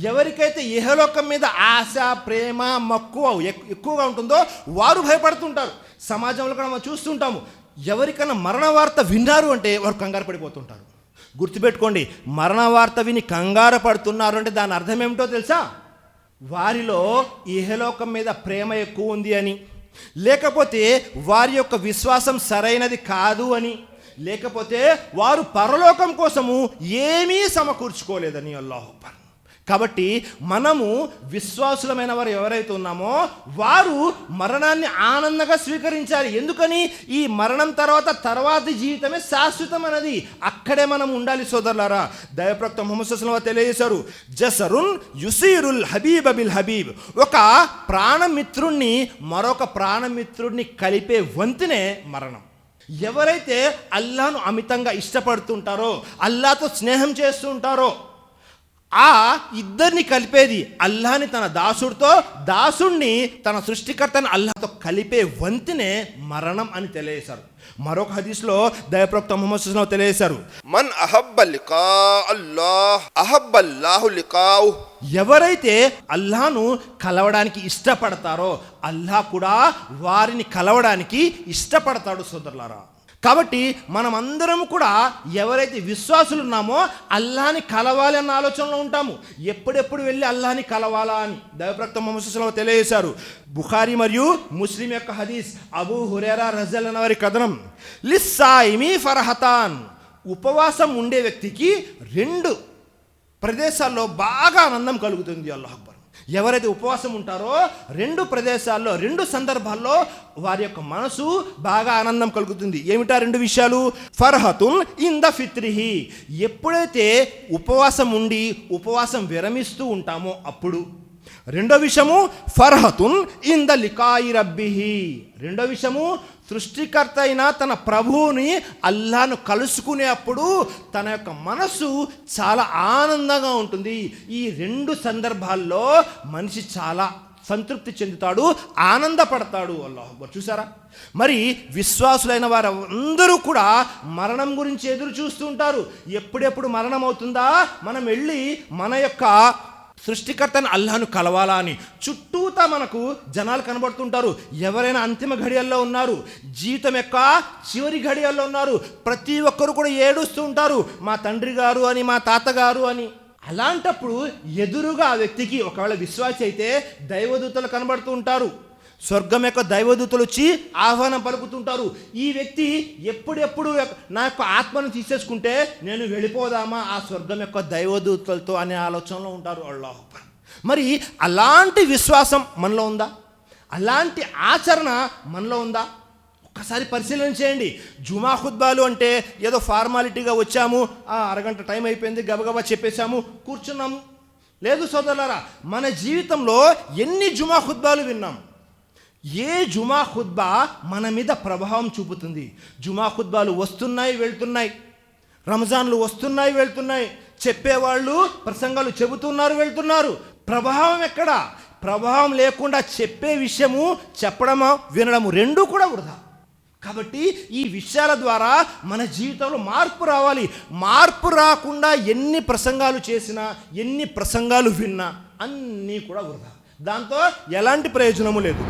ఎవరికైతే ఇహలోకం మీద ఆశ, ప్రేమ, మక్కువ ఎక్కువగా ఉంటుందో వారు భయపడుతుంటారు. సమాజంలో కూడా మనం చూస్తుంటాము, ఎవరికైనా మరణ వార్త విన్నారు అంటే వారు కంగారు పడిపోతుంటారు. గుర్తుపెట్టుకోండి, మరణ వార్త విని కంగారు పడుతున్నారు అంటే దాని అర్థం ఏమిటో తెలుసా? వారిలో ఇహలోకం మీద ప్రేమ ఎక్కువ ఉంది అని, లేకపోతే వారి యొక్క విశ్వాసం సరైనది కాదు అని, లేకపోతే వారు పరలోకం కోసము ఏమీ సమకూర్చుకోలేదని. అల్లాహు అక్బర్. కాబట్టి మనము విశ్వాసులమైన వారు ఎవరైతే ఉన్నామో వారు మరణాన్ని ఆనందంగా స్వీకరించాలి. ఎందుకని? ఈ మరణం తర్వాతి జీవితమే శాశ్వతమైనది, అక్కడే మనం ఉండాలి. సోదరులారా, దైవప్రవక్త ముహమ్మద్ సల్లల్లాహు అలైహి వసల్లం తెలియజేశారు, జసరున్ యుసీరుల్ హబీబ బిల్ హబీబ్. ఒక ప్రాణమిత్రుణ్ణి మరొక ప్రాణమిత్రుడిని కలిపే వంతెనే మరణం. ఎవరైతే అల్లాహ్ను అమితంగా ఇష్టపడుతుంటారో, అల్లాహ్తో స్నేహం చేస్తుంటారో, ఆ ఇద్దరిని కలిపేది అల్లాహ్ని తన దాసుడితో, దాసుణ్ణి తన సృష్టికర్తని అల్లాహ్తో కలిపే వంతెనే మరణం అని తెలియజేశారు. మరొక హదీస్లో దైవప్రవక్త ముహమ్మద్ సల్లల్లాహు అలైహి వసల్లం తెలియజేశారు, మన్ అహబ్బ లికా అల్లాహ్ అహబ్బల్లాహు లికాహు. ఎవరైతే అల్లాహ్ను కలవడానికి ఇష్టపడతారో అల్లాహ్ కూడా వారిని కలవడానికి ఇష్టపడతాడు. సోదరులారా, కాబట్టి మనమందరం కూడా ఎవరైతే విశ్వాసులు ఉన్నామో అల్లాహ్ని కలవాలి అన్న ఆలోచనలో ఉంటాము. ఎప్పుడెప్పుడు వెళ్ళి అల్లాహ్ని కలవాలా అని దైవప్రవక్త ముహమ్మద్ సల్లల్లాహు అలైహి వసల్లం తెలియజేశారు. బుఖారీ మరియు ముస్లిం యొక్క హదీస్, అబూ హురైరా రజియల్లాహు అన్హు వారి కథనం, లిస్సాయిమి ఫర్హతాన్. ఉపవాసం ఉండే వ్యక్తికి 2 ప్రదేశాల్లో బాగా ఆనందం కలుగుతుంది. అల్లాహు అక్బర్. ఎవరైతే ఉపవాసం ఉంటారో 2 ప్రదేశాల్లో 2 సందర్భాల్లో వారి యొక్క మనసు బాగా ఆనందం కలుగుతుంది. ఏమిటా 2 విషయాలు? ఫర్హతున్ ఇన్ ద ఫిత్రిహి. ఎప్పుడైతే ఉపవాసం ఉండి ఉపవాసం విరమిస్తూ ఉంటామో అప్పుడు. రెండో విషయము ఫర్హతున్ ఇన్ ద లికాయి రబ్బిహి. రెండో విషయము సృష్టికర్త అయిన తన ప్రభువుని అల్లాహ్ను కలుసుకునే అప్పుడు తన యొక్క మనసు చాలా ఆనందంగా ఉంటుంది. ఈ 2 సందర్భాల్లో మనిషి చాలా సంతృప్తి చెందుతాడు, ఆనందపడతాడు. అల్లాహు అక్బర్. చూసారా? మరి విశ్వాసులైన వారు అందరూ కూడా మరణం గురించి ఎదురు చూస్తూ ఉంటారు. ఎప్పుడెప్పుడు మరణం అవుతుందా, మనం వెళ్ళి మన యొక్క సృష్టికర్తని అల్లాహ్ను కలవాలా అని. చుట్టూతా మనకు జనాలు కనబడుతుంటారు. ఎవరైనా అంతిమ ఘడియల్లో ఉన్నారు, జీవితం యొక్క చివరి ఘడియల్లో ఉన్నారు. ప్రతి ఒక్కరు కూడా ఏడుస్తూ ఉంటారు, మా తండ్రి గారు అని, మా తాతగారు అని. అలాంటప్పుడు ఎదురుగా ఆ వ్యక్తికి ఒకవేళ విశ్వాసి అయితే దైవదూతలు కనబడుతూ ఉంటారు. స్వర్గం యొక్క దైవదూతలు వచ్చి ఆహ్వానం పలుకుతుంటారు. ఈ వ్యక్తి ఎప్పుడెప్పుడు నా యొక్క ఆత్మను తీసేసుకుంటే నేను వెళ్ళిపోదామా ఆ స్వర్గం యొక్క దైవదూతలతో అనే ఆలోచనలో ఉంటారు. అల్లాహు అక్బర్. మరి అలాంటి విశ్వాసం మనలో ఉందా? అలాంటి ఆచరణ మనలో ఉందా? ఒక్కసారి పరిశీలన చేయండి. జుమా ఖుత్బాలు అంటే ఏదో ఫార్మాలిటీగా వచ్చాము, అరగంట టైం అయిపోయింది, గబగబా చెప్పేశాము, కూర్చున్నాము. లేదు సోదరులారా, మన జీవితంలో ఎన్ని జుమా ఖుత్బాలు విన్నాం? ఏ జుమా ఖుత్బా మన మీద ప్రభావం చూపుతుంది? జుమా ఖుత్బాలు వస్తున్నాయి, వెళ్తున్నాయి. రంజాన్లు వస్తున్నాయి, వెళ్తున్నాయి. చెప్పేవాళ్ళు ప్రసంగాలు చెబుతున్నారు, వెళ్తున్నారు. ప్రభావం ఎక్కడ? ప్రభావం లేకుండా చెప్పే విషయము, చెప్పడము, వినడము 2 కూడా వృధా. కాబట్టి ఈ విషయాల ద్వారా మన జీవితంలో మార్పు రావాలి. మార్పు రాకుండా ఎన్ని ప్రసంగాలు చేసినా, ఎన్ని ప్రసంగాలు విన్నా అన్నీ కూడా వృధా. దాంతో ఎలాంటి ప్రయోజనము లేదు.